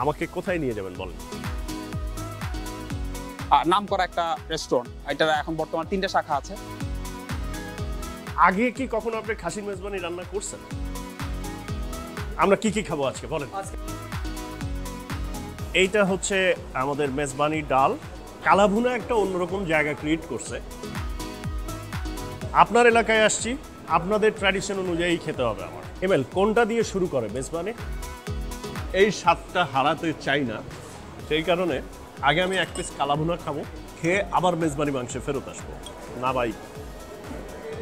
আমাকে কোথায় নিয়ে যাবেন বলেন? নাম করা একটা রেস্টুরেন্ট, এটা এখন বর্তমানে 3টা শাখা আছে। আগে কি কখনো আপনি খাসির মেজবানি রান্না করছেন? আমরা কি কি খাবো আজকে বলেন? এইটা হচ্ছে আমাদের মেজবানি ডাল। কালাভুনা একটা অন্যরকম জায়গা ক্রিয়েট করছে। আপনার এলাকায় আসছি, আপনাদের ট্র্যাডিশন অনুযায়ী খেতে হবে আমার। এমএল কোনটা দিয়ে শুরু করে মেজবানি? এই স্বাদটা হারাতে চাই না, সেই কারণে আগে আমি এক পিস কালাভুনা খাবো, খেয়ে আবার মেজবানি মাংসে ফেরত আসবো। না ভাই,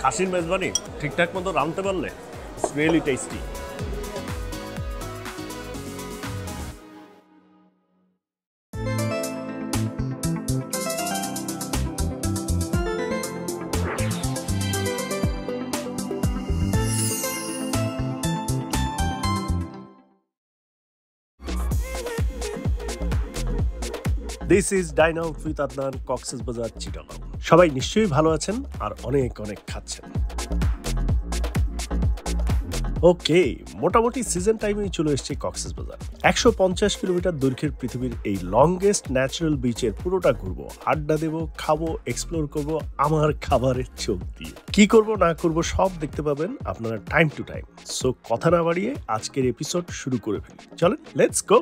খাসির মেজবানি ঠিকঠাক মতো রাঁধতে পারলে it's really tasty. This is dine out with Adnan, Cox's Bazar, Chittagong. সবাই নিশ্চয়ই ভালো আছেন আর অনেক অনেক খাচ্ছেন। ওকে, মোটামুটি সিজন টাইমেই চলে এসেছে কক্সবাজার। 150 কিলোমিটার দৈর্ঘ্যের পৃথিবীর এই লংগেস্ট ন্যাচারাল বিচের পুরোটা ঘুরবো, আড্ডা দেবো, খাবো, এক্সপ্লোর করবো আমার খাবারের চোখ দিয়ে। কি করব না করব সব দেখতে পাবেন আপনারা টাইম টু টাইম। সো কথা না বাড়িয়ে আজকের এপিসোড শুরু করে ফেলি। চলেন, লেটস গো।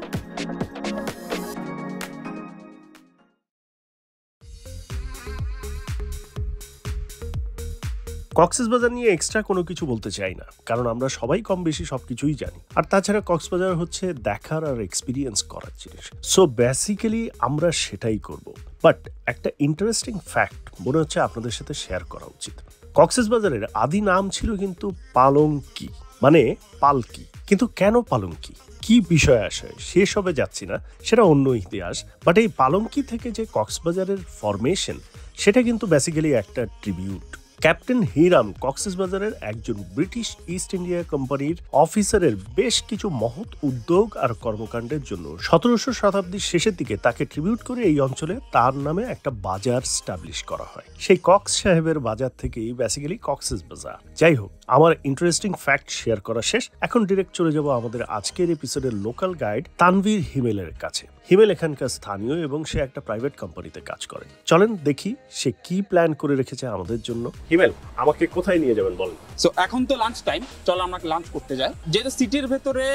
কক্সবাজার নিয়ে এক্সট্রা কোনো কিছু বলতে চাই না, কারণ আমরা সবাই কম বেশি সবকিছুই জানি। আর তাছাড়া কক্সবাজার হচ্ছে দেখার আর এক্সপিরিয়েন্স করার জিনিস। সো বেসিক্যালি আমরা সেটাই করব। বাট একটা ইন্টারেস্টিং ফ্যাক্ট মনে হচ্ছে আপনাদের সাথে শেয়ার করা উচিত। কক্সবাজারের আদি নাম ছিল কিন্তু পালঙ্কি, মানে পালকি। কিন্তু কেন পালঙ্কি, কি বিষয় আসে সেসবে যাচ্ছি না, সেটা অন্য ইতিহাস। বাট এই পালঙ্কি থেকে যে কক্সবাজারের ফরমেশন, সেটা কিন্তু বেসিক্যালি একটা ট্রিবিউট। ক্যাপ্টেন হিরাম কক্সবাজারের একজন ব্রিটিশ ইস্ট ইন্ডিয়া কোম্পানির অফিসারের বেশ কিছু মহৎ উদ্যোগ আর কর্মকাণ্ডের জন্য 1700 শতাব্দীর শেষের দিকে তাকে ট্রিবিউট করে এই অঞ্চলে তার নামে একটা বাজার স্টাবলিশ করা হয়। সেই কক্স সাহেবের বাজার থেকেই বেসিক্যালি কক্সবাজার। যাই হোক, আমার ইন্টারেস্টিং ফ্যাক্ট শেয়ার করা শেষ। এখন ডিরেক্ট চলে যাব আমাদের আজকের এপিসোডের লোকাল গাইড তানভীর হিমেলের কাছে। হিমেল এখানকার স্থানীয় এবং সে একটা প্রাইভেট কোম্পানিতে কাজ করে। চলেন দেখি সে কি প্ল্যান করে রেখেছে আমাদের জন্য। হিমেল, আমাকে কোথায় নিয়ে যাবেন বলেন? সো এখন তো লাঞ্চ টাইম, চলো আমরা লাঞ্চ করতে যাই। যেহেতু সিটির ভেতরে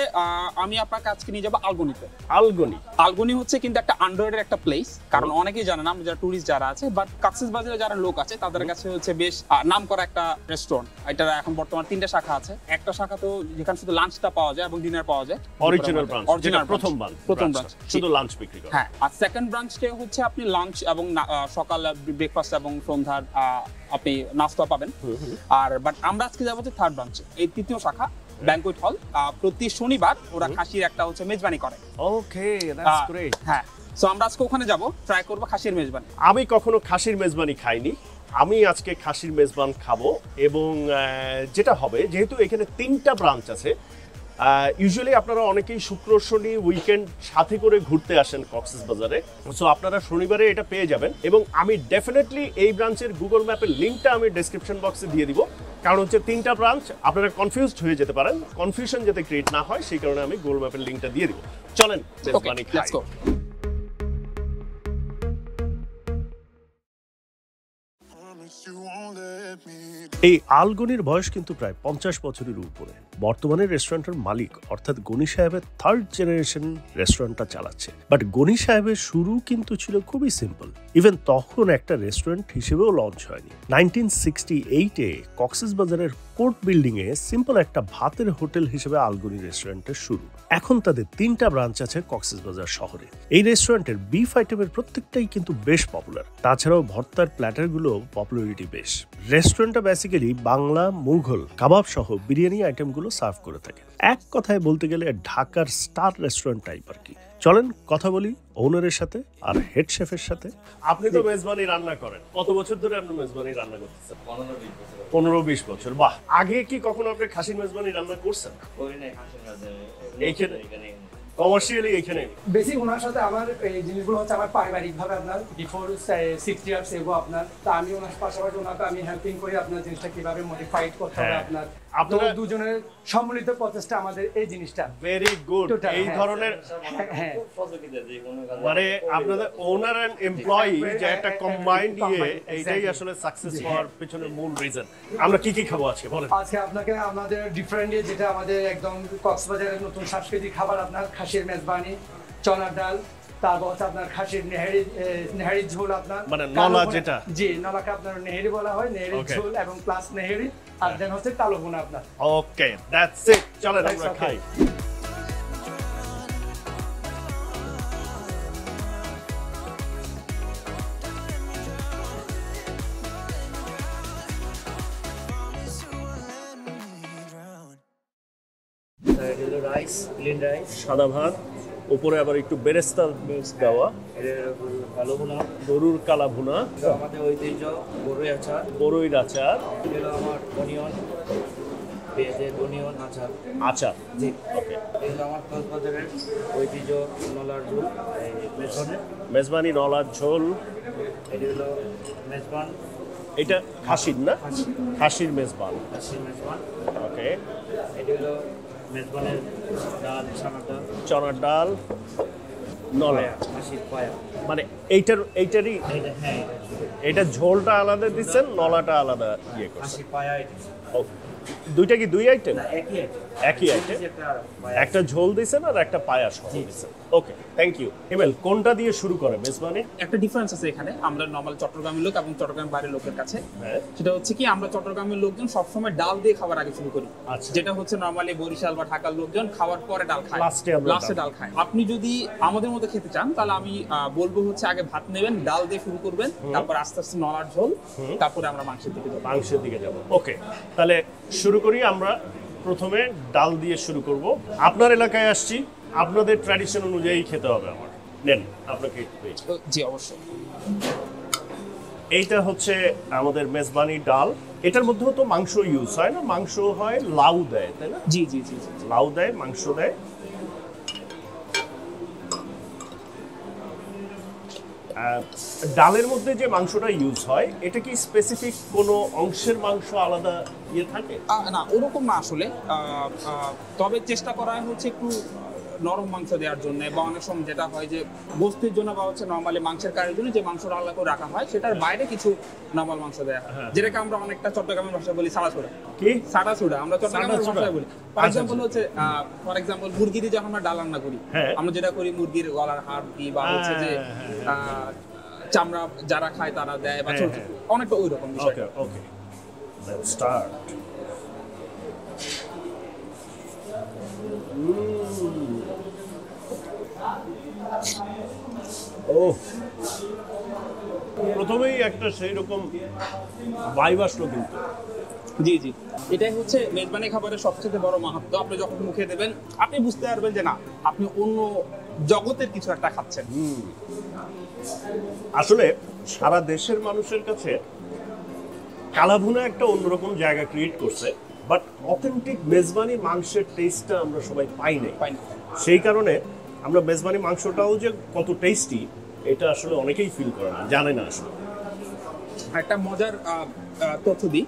আমি আপনাকে আজকে নিয়ে যাবো আলগনিতে। আলগনি? আলগনি হচ্ছে কিন্তু একটা আন্ডাররেটেড একটা প্লেস, কারণ অনেকেই জানে না, যারা টুরিস্ট যারা আছে, বাট কক্সবাজারে যারা লোক আছে তাদের কাছে হচ্ছে বেশ নাম করা একটা রেস্টুরেন্ট। এটা এখন বর্তমানে 3টা শাখা আছে। একটা শাখা তো যেখানে শুধু লাঞ্চটা পাওয়া যায় এবং ডিনার পাওয়া যায়, অরিজিনাল ব্রাঞ্চ, যেটা প্রথম ব্রাঞ্চ, শুধু লাঞ্চ বিক্রি করে। হ্যাঁ, আর সেকেন্ড ব্রাঞ্চে হচ্ছে আপনি লাঞ্চ এবং সকাল ব্রেকফাস্ট এবং সন্ধ্যার আপনি নাস্তা পাবেন। আর বাট আমরা আজকে যাবো থার্ড ব্রাঞ্চে, এই তৃতীয় শাখা ব্যাংকুয়েট হল। প্রতি শনিবার ওরা খাসির একটা হচ্ছে মেজবানি করে। ওকে, দ্যাটস গ্রেট। হ্যাঁ, সো আমরা আজকে ওখানে যাব, ট্রাই করব খাসির মেজবানি। আমি কখনো খাসির মেজবানি খাইনি, আমি আজকে খাসির মেজবান খাবো। এবং যেটা হবে, যেহেতু এখানে 3টা ব্রাঞ্চ আছে, ইউজুয়ালি আপনারা অনেকেই শুক্র শনি উইকেন্ড সাথে করে ঘুরতে আসেন কক্সবাজারে। সো আপনারা শনিবারে এটা পেয়ে যাবেন। এবং আমি ডেফিনেটলি এই ব্রাঞ্চের গুগল ম্যাপের লিঙ্কটা আমি ডেসক্রিপশন বক্সে দিয়ে দিব, কারণ হচ্ছে 3টা ব্রাঞ্চ, আপনারা কনফিউজড হয়ে যেতে পারেন। কনফিউশন যাতে ক্রিয়েট না হয় সেই কারণে আমি গুগল ম্যাপের লিঙ্কটা দিয়ে দিব। চলেন মেজবানি খাই। এই আলগনির বয়স কিন্তু প্রায় 50 বছরের উপরে। বর্তমানে রেস্টুরেন্টের মালিক অর্থাৎ গনি সাহেবের 3rd জেনারেশন রেস্টুরেন্টটা চালাচ্ছে। বাট গনি সাহেবের শুরু কিন্তু ছিল খুবই সিম্পল। ইভেন তখন একটা রেস্টুরেন্ট হিসেবেও লঞ্চ হয়নি। 1968-এ কক্সবাজারের কোর্ট বিল্ডিং এ সিম্পল একটা ভাতের হোটেল হিসেবে আলগনি রেস্টুরেন্টের শুরু। এখন তাদের 3টা ব্রাঞ্চ আছে কক্সবাজার শহরে। এই রেস্টুরেন্টের বিফ আইটেমের প্রত্যেকটাই কিন্তু বেশ পপুলার। তাছাড়াও ভর্তার প্ল্যাটার গুলো পপুলারিটি বেশ। রেস্টুরেন্টটা বেসিক্যালি বাংলা, মুঘল, কাবাব সহ বিরিয়ানি আইটেম গুলো সার্ভ করে থাকে। এক কথায় বলতে গেলে ঢাকার স্টার রেস্টুরেন্ট টাইপ আর কি। চলেন কথা বলি ওনারের সাথে আর হেড শেফের সাথে। আপনি তো মেজবানি রান্না করেন, কত বছর ধরে আপনি মেজবানি রান্না করতেছেন? 15-20 বছর। বাহ, আগে কি কখনো আপনি খাসির মেজবানি রান্না করছেন? এইখানে কমার্শিয়ালি এখানে বেসিক ওনার সাথে আমার এই জিনিসগুলো হচ্ছে আমার পারিবারিকভাবে আপনার বিফোর 60 ইয়ার্স এগো আপনার, তা আমি ওনার পাশাপাশি ওনাকে আমি হেল্পিং করি আপনার জিনিসটা কিভাবে মডিফাইড করতে হবে আপনার আপনারা দুজনের সম্মিলিত প্রচেষ্টা আমাদের এই জিনিসটা ভেরি গুড। এই ধরনের হ্যাঁ মানে আপনাদের ওনার এন্ড এমপ্লয়ি যে একটা কম্বাইন্ড ইয়ে, এইটাই আসলে সাকসেস হওয়ার পিছনে মূল রিজন। আমরা কি কি খাবো আজকে বলেন? আজকে আপনাকে আমাদের ডিফারেন্ট যেটা আমাদের একদম কক্সবাজারের নতুন সাংস্কৃতিক খাবার, আপনার খাসির মেজবানি, চনার ডাল, তারপর হচ্ছে আপনার খাসির নেহারি ঝোল, আপনার মানে নলা যেটা, জি নলাকে আপনার নেহারি বলা হয়, নেহারি ঝোল এবং প্লাস নেহারি, আর দেন হচ্ছে কালো ভুনা আপনার। ওকে, দ্যাটস ইট। চলেন আমরা খাই। রাইস, ক্লিন রাইস, সাদা ভাত, উপরে আবার একটু বেরেস্তা মিক্স দেওয়া, কালো ভুনা, গরুর কালা ভুনা, আমাদের ঐতিহ্য বড়ই আচার, বড়ইর আচার, এটা আমার অনিয়ন, পেঁয়াজের অনিয়ন আচার, আচার। জি ওকে, এটা আমার কক্সবাজারের ঐতিহ্য নলার ঝোল, এই মেজবানের, মেজবানি নলার ঝোল। এটি হলো মেজবান, এটা খাসির না? খাসির মেজবান। খাসির মেজবান। ওকে, এটি হলো মেজবানের ডাল, চানার ডাল, চনার ডাল, নলা, খাসির পায়া, মানে এইটারই এটা হ্যাঁ এটা ঝোলটা আলাদা দিচ্ছেন, নলাটা আলাদা ইয়ে করছেন। খাসির পায়া এটা ওকে, দুইটা কি দুই আইটেম? না একই আইটেম, একই আইটেম, একটা পায়া, একটা ঝোল দিছেন আর একটা পায়াস দিছেন। ওকে, থ্যাংক ইউ। হিমেল, কোনটা দিয়ে শুরু করে মেজবানি? একটা ডিফারেন্স আছে এখানে আমরা নরমাল চট্টগ্রামের লোক এবং চট্টগ্রাম বাইরের লোকের কাছে। হ্যাঁ, সেটা হচ্ছে কি আমরা চট্টগ্রামের লোকজন সবসময় ডাল দিয়ে খাবার আগে শুরু করি। আচ্ছা। যেটা হচ্ছে নরমালি বরিশাল বা ঢাকার লোকজন খাওয়ার পরে ডাল খায়, Last এ আমরা লাস্টে ডাল খায়। আপনি যদি আমাদের মতো খেতে চান তাহলে আমি বলবো হচ্ছে আগে ভাত নেবেন, ডাল দিয়ে শুরু করবেন, তারপর আস্তে আস্তে নলার ঝোল, তারপরে আমরা মাংসের দিকে যাবো। মাংসের দিকে যাব। ওকে, তাহলে শুরু করি। আমরা প্রথমে ডাল দিয়ে শুরু করব। আপনার এলাকায় আসছি, আপনাদের ট্র্যাডিশন অনুযায়ী খেতে হবে আমার। নেন আপনাকে একটু দিই। জি অবশ্যই। এইটা হচ্ছে আমাদের মেজবানি ডাল। এটার মধ্যেও তো মাংস ইউজ হয় না? মাংস হয়, লাউ দেয়, তাই না? জি জি জি জি। লাউ দেয়, মাংস দেয়। ডালের মধ্যে যে মাংসটা ইউজ হয়, এটা কি স্পেসিফিক কোনো অংশের মাংস আলাদা ইয়ে থাকে? না ওরকম না আসলে, তবে চেষ্টা করা হচ্ছে একটু নরম মাংস দেওয়ার জন্য, বা অনেক সময় যেটা হয় যে গোস্তের জন্য বা হচ্ছে নর্মালি মাংসের কারির জন্য যে মাংসটা আলাদা করে রাখা হয়, সেটার বাইরে কিছু নর্মাল মাংস দেওয়া হয়, যেটাকে আমরা অনেকটা চট্টগ্রামের ভাষায় বলি সাড়াছুড়া। কি সাড়াছুড়া আমরা চট্টগ্রামের সাড়াছুড়া? ভাষায় বলি। ফর এক্সাম্পল হচ্ছে মুরগি দিয়ে যখন আমরা ডাল রান্না করি, হ্যাঁ। আমরা যেটা করি মুরগির গলার হাড় দিই, বা হচ্ছে যে চামড়া যারা খায় তারা দেয়, বা ছোট হ্যাঁ। অনেকটা ওই রকম বিষয়। ওকে ওকে, লেটস স্টার্ট। ও, প্রথমেই একটা সেই রকম ভাইব আসলো কিন্তু। জি জি, এটাই হচ্ছে মেজবানি খাবারের সবচেয়ে বড় মাহাত্ম্য। আপনি যখন মুখে দেবেন আপনি বুঝতে পারবেন যে না, আপনি অন্য জগতের কিছু একটা খাচ্ছেন। আসলে সারা দেশের মানুষের কাছে কালাভুনা একটা অন্যরকম জায়গা ক্রিয়েট করছে, বাট অথেন্টিক মেজবানি মাংসের টেস্টটা আমরা সবাই পাই নাই। সেই কারণে আমরা মেজবানি মাংসটাও যে কত টেস্টি, এটা আসলে অনেকেই ফিল করে না, জানে না আসলে। একটা মজার তথ্য দিই,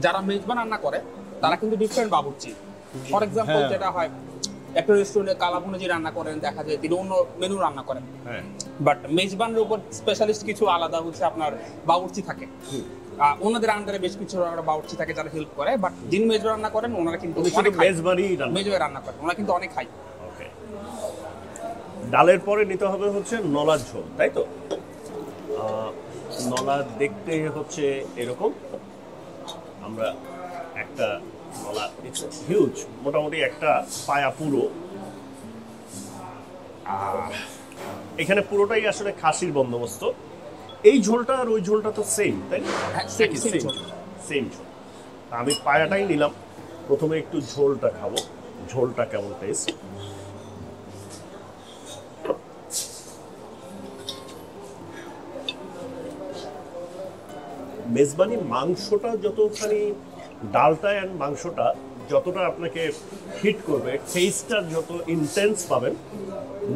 যারা মেজবান রান্না করে তারা কিন্তু ডিফারেন্ট বাবুর্চি। ফর এক্সাম্পল যেটা হয়, একটা রেস্টুরেন্টে কালাভুনা যে রান্না করেন দেখা যায় তিনি অন্য মেনু রান্না করেন, বাট মেজবানের উপর স্পেশালিস্ট কিছু আলাদা হচ্ছে আপনার বাবুর্চি থাকে। ওনাদের আন্ডারে বেশ কিছু বাবুর্চি থাকে যারা হেল্প করে, বাট যিনি মেজবান রান্না করেন ওনারা কিন্তু মেজবানি রান্না করেন, ওনারা কিন্তু অনেক খায়। ডালের পরে নিতে হবে হচ্ছে নলার ঝোল, তাই তো? নলা দেখতে হচ্ছে এরকম। আমরা একটা নলা, হিউজ, মোটামুটি একটা পায়া পুরো। এখানে পুরোটাই আসলে খাসির বন্দোবস্ত। এই ঝোলটা আর ওই ঝোলটা তো সেম, তাই না? সেম ঝোল। আমি পায়াটাই নিলাম। প্রথমে একটু ঝোলটা খাবো, ঝোলটা কেমন টেস্ট। মেজবানি মাংসটা যতখানি, ডালটা অ্যান্ড মাংসটা যতটা আপনাকে হিট করবে, টেস্টটা যত ইন্টেন্স পাবেন,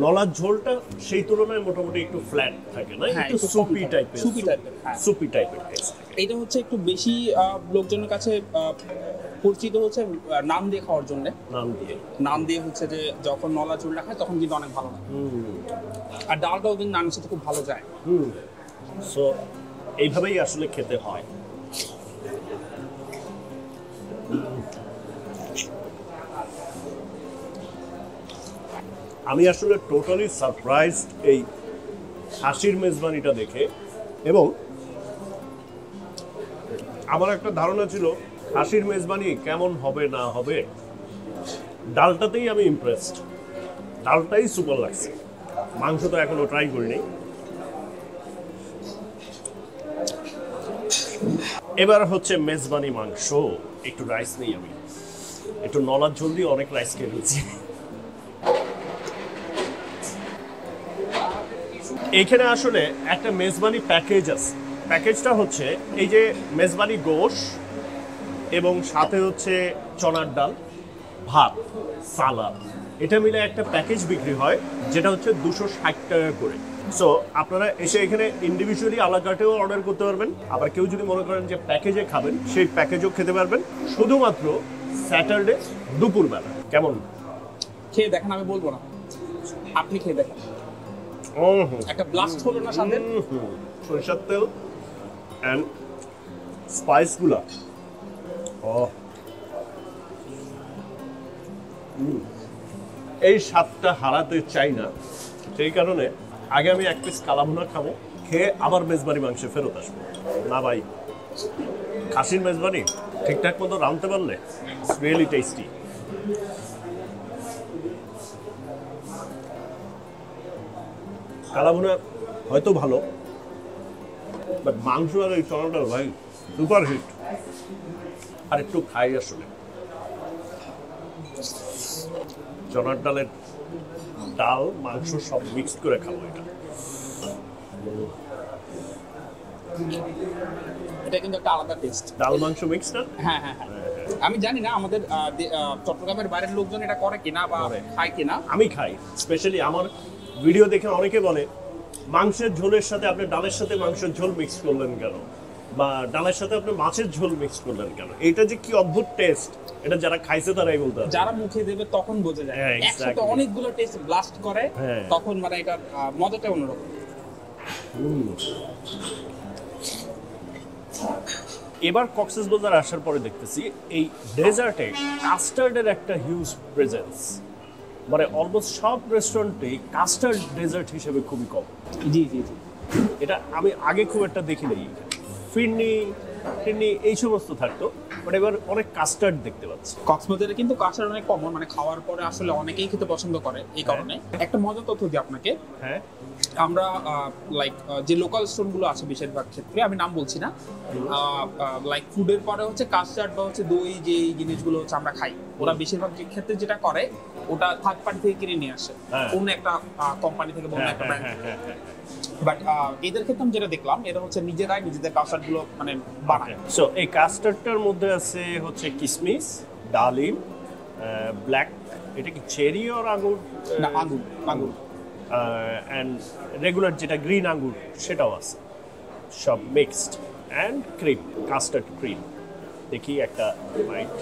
নলার ঝোলটা সেই তুলনায় মোটামুটি একটু ফ্ল্যাট থাকে, না? একটু সুপি টাইপের টেস্ট থাকে। এইটা হচ্ছে একটু বেশি লোকজনের কাছে পরিচিত হচ্ছে নান দিয়ে খাওয়ার জন্য। নান দিয়ে হচ্ছে যে যখন নলা চুলটা খায় তখন কিন্তু অনেক ভালো লাগে। আর ডালটাও কিন্তু নানের সাথে খুব ভালো যায়। সো এইভাবেই আসলে খেতে হয়। আমি আসলে টোটালি সারপ্রাইজড এই খাসির মেজবানিটা দেখে, এবং আমার একটা ধারণা ছিল খাসির মেজবানি কেমন হবে না হবে, ডালটাতেই আমি ইমপ্রেসড। ডালটাই সুপার লাগছে, মাংস তো এখনো ট্রাই করিনি। এবার হচ্ছে মেজবানি মাংস। একটু রাইস নেই, আমি একটু নলার ঝোল দিয়ে অনেক রাইস খেয়ে নিচ্ছি। এইখানে আসলে একটা মেজবানি প্যাকেজ আছে। প্যাকেজটা হচ্ছে এই যে মেজবানি গোশ এবং সাথে হচ্ছে চনার ডাল, ভাত, সালাদ, এটা মিলে একটা প্যাকেজ বিক্রি হয়, যেটা হচ্ছে 260 টাকা করে। সো আপনারা এসে এখানে ইন্ডিভিজুয়ালি আলাকাটেও অর্ডার করতে পারবেন, আবার কেউ যদি মনে করেন যে প্যাকেজে খাবেন সেই প্যাকেজও খেতে পারবেন, শুধুমাত্র স্যাটারডে দুপুরবেলা। কেমন খেয়ে দেখেন, আমি বলবো না, আপনি খেয়ে দেখেন। একটা ব্লাস্ট হলো না সাথে, সরিষার তেল এন্ড স্পাইস গুলা। এই স্বাদটা হারাতে চাই না, সেই কারণে আগে আমি এক পিস কালাভুনা খাবো, খেয়ে আবার মেজবানি মাংসে ফেরত আসবো। না ভাই, খাসির মেজবানি ঠিকঠাক মতো রাঁধতে পারলে ইটস রিয়েলি টেস্টি। কালাভুনা হয়তো ভালো, বাট মাংস আর এই চনাটা ভাই সুপার হিট। আর একটু খাই আসলে, চনার ডালের ডাল মাংস সব মিক্সড করে খাবো। এটা কিন্তু একটা আলাদা টেস্ট, ডাল মাংস মিক্স না? হ্যাঁ হ্যাঁ হ্যাঁ। আমি জানি না আমাদের চট্টগ্রামের বাইরের লোকজন এটা করে কিনা বা খায় কিনা। আমি খাই, স্পেশালি আমার ভিডিও দেখে অনেকে বলে মাংসের ঝোলের সাথে আপনি ডালের সাথে মাংসের ঝোল মিক্স করলেন কেন, বা ডালের সাথে আপনি মাছের ঝোল মিক্স করলেন কেন। এটা যে কি অদ্ভুত টেস্ট, এটা যারা খাইছে তারাই বলতে পারে। যারা মুখে দেবে তখন বোঝা যায়, একসাথে অনেকগুলো টেস্ট ব্লাস্ট করে, তখন মানে এটার মজাটা অন্যরকম। এবার কক্সবাজার আসার পরে দেখতেছি এই ডেজার্টে কাস্টার্ডের একটা হিউজ প্রেজেন্স। মানে অলমোস্ট সব রেস্টুরেন্টে কাস্টার্ড ডেজার্ট হিসেবে খুবই কম। জি জি জি, এটা আমি আগে খুব একটা দেখি নাই। ফিরনি এই সমস্ত থাকতো, বাট এবার অনেক কাস্টার্ড দেখতে পাচ্ছি। কক্সবাজারে কিন্তু কাস্টার্ড অনেক কমন, মানে খাওয়ার পরে আসলে অনেকেই খেতে পছন্দ করে। এই কারণে একটা মজার তথ্য দিই আপনাকে। হ্যাঁ, আমরা লাইক যে লোকাল স্টোরগুলো আছে বেশিরভাগ ক্ষেত্রে, আমি নাম বলছি না, লাইক ফুডের পরে হচ্ছে কাস্টার্ড বা হচ্ছে দই, যে জিনিসগুলো হচ্ছে আমরা খাই, ওরা বেশিরভাগ ক্ষেত্রে যেটা করে ওটা থার্ড পার্টি থেকে কিনে নিয়ে আসে, অন্য একটা কোম্পানি থেকে, অন্য একটা ব্র্যান্ড। বাট এদের ক্ষেত্রে আমি যেটা দেখলাম, এরা হচ্ছে নিজেদের কাস্টার্ড গুলো মানে বানায়। সো এই কাস্টার্ডটার মধ্যে আছে হচ্ছে কিশমিশ, ডালিম, ব্ল্যাক, এটা কি চেরি আর আঙ্গুর? না, আঙ্গুর অ্যান্ড রেগুলার যেটা গ্রিন আঙ্গুর সেটাও আছে, সব mixed, and cream, custard cream. দেখি একটা বাইট।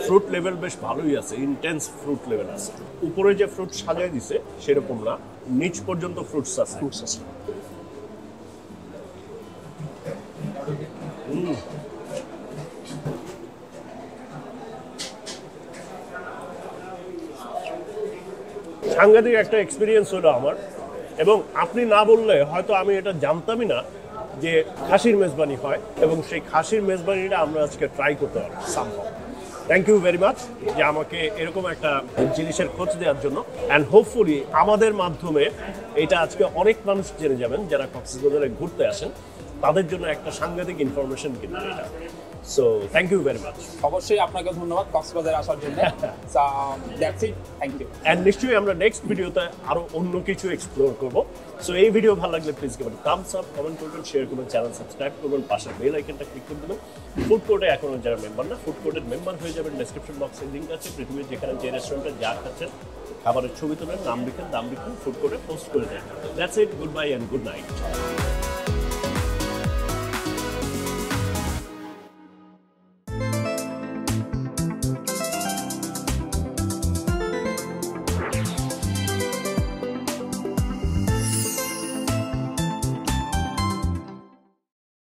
ফ্রুট লেভেল বেশ ভালোই আছে, ইন্টেন্স ফ্রুট লেভেল আছে। উপরে যে ফ্রুট সাজায় দিছে সেরকম না, নিচ পর্যন্ত ফ্রুটস আছে। সাংঘাতিক একটা এক্সপিরিয়েন্স হলো আমার, এবং আপনি না বললে হয়তো আমি এটা জানতামই না যে খাসির মেজবানি হয়, এবং সেই খাসির মেজবানিটা আমরা আজকে ট্রাই করতে পারবো somehow. Thank you very much যে আমাকে এরকম একটা জিনিসের খোঁজ দেওয়ার জন্য, অ্যান্ড হোপফুলি আমাদের মাধ্যমে এটা আজকে অনেক মানুষ জেনে যাবেন যারা কক্সবাজারে ঘুরতে আসেন, তাদের জন্য একটা সাংঘাতিক ইনফরমেশন কিন্তু এটা। So thank you very much. অবশ্যই আপনাকে ধন্যবাদ কক্সবাজার আসার জন্য। That's it, thank you. And নিশ্চয়ই আমরা নেক্সট ভিডিওতে আরো অন্য কিছু এক্সপ্লোর করব। সো এই ভিডিও ভালো লাগলে please give it thumbs up, comment করবেন, শেয়ার করবেন, চ্যানেল সাবস্ক্রাইব করবেন, পাশের বেল আইকনটা ক্লিক করে দেবেন। ফুড কোর্টে এখনো যারা মেম্বার না, ফুড কোর্টের মেম্বার হয়ে যাবেন। ডেসক্রিপশন বক্সে লিঙ্ক আছে। পৃথিবীর যেখানে যে রেস্টুরেন্টে যা খাচ্ছেন খাবারের ছবি তোলেন, নাম লিখেন, দাম লিখেন, ফুড কোর্টে পোস্ট করে দেন। That's it, good bye and good night.